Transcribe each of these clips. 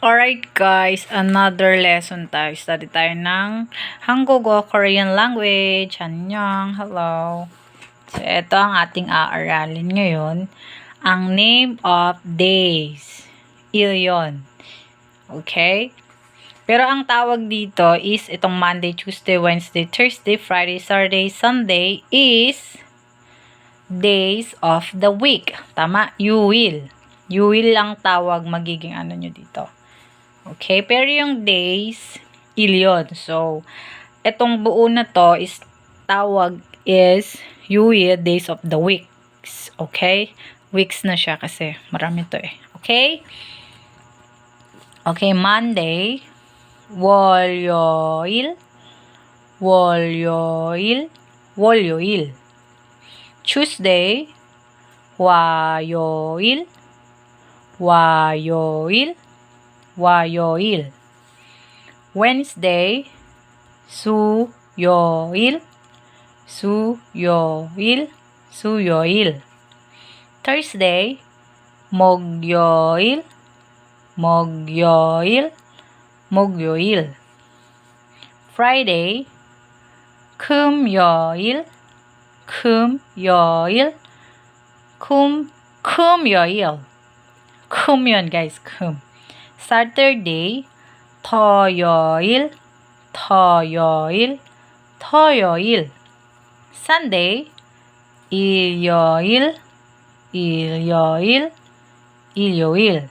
Alright guys, another lesson tayo. Study tayo ng Hanggugo Korean language. Annyeong, hello. So, ito ang ating aaralin ngayon. Ang name of days. Ilyon. Okay? Pero ang tawag dito is itong Monday, Tuesday, Wednesday, Thursday, Friday, Saturday, Sunday is days of the week. Tama? You will. You will lang tawag magiging ano nyo dito. Okay? Pero yung days, ilyon. So, etong buo na to is tawag is you will, days of the weeks. Okay? Weeks na siya kasi marami to eh. Okay? Okay, Monday, 월요일, 월요일, 월요일. Tuesday, 화요일, 화요일, 화요일. Wednesday, 수요일, 수요일, 수요일. Thursday, 목요일, 목요일, 목요일. Friday, 금요일, 금요일, 금요일. 금 yun guys, 금. Saturday, 토요일, 토요일, 토요일. Sunday, 일요일, 일요일, 일요일.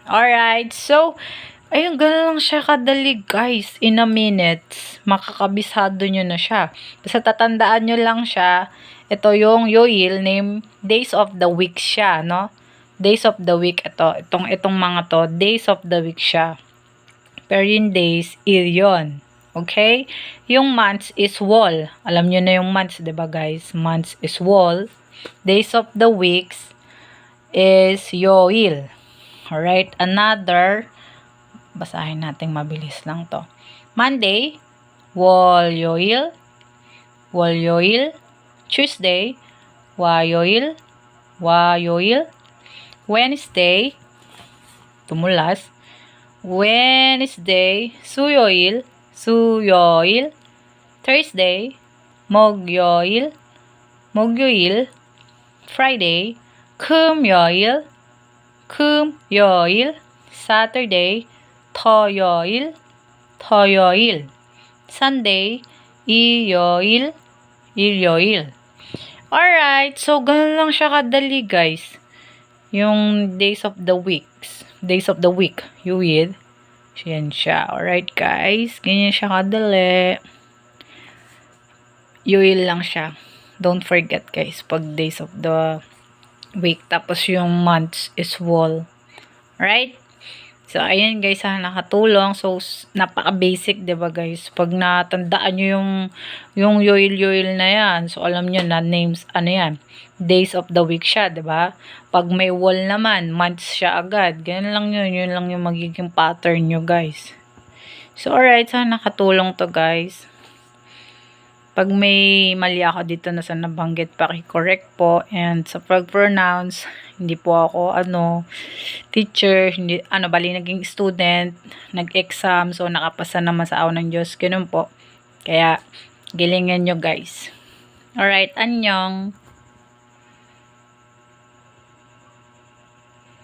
Alright, so, ayun, ganun lang siya kadali guys. In a minute, makakabisado nyo na siya. Basta tatandaan nyo lang siya. Ito yung yoil, name, days of the week siya, no? Days of the week, itong mga to, days of the week siya. Pero yung days, ilyon. Okay? Yung months is wall. Alam nyo na yung months, diba guys? Months is wall. Days of the weeks is yoil. Alright, another, basahin natin mabilis lang to. Monday, 월요일, 월요일. Tuesday, 화요일, 화요일. Wednesday, tumulas. Wednesday, 수요일, 수요일. Thursday, 목요일, 목요일. Friday, 금요일, 금요일. Saturday, 토요일, 토요일. Sunday, 일요일, 일요일. Alright, so ganun lang siya kadali guys. Yung days of the weeks, days of the week, you will. Yan siya. Alright guys, ganyan siya kadali. You will lang siya. Don't forget guys, pag days of the week, tapos yung months is wall. Right? So, ayan guys, nakatulong. So, napaka-basic, diba guys? Pag natandaan nyo yung yoil na yan, so alam nyo na names, ano yan, days of the week siya, diba? Pag may wall naman, months siya agad. Ganyan lang yun lang yung magiging pattern nyo guys. So, alright, sana nakatulong to guys. Pag may mali ako dito na sa nabanggit, paki-correct po. And sa pag-pronounce, hindi po ako, teacher, hindi, bali naging student, nag-exam, so nakapasa naman sa awa ng Diyos. Ganun po. Kaya, gilingan nyo guys. Alright, annyeong.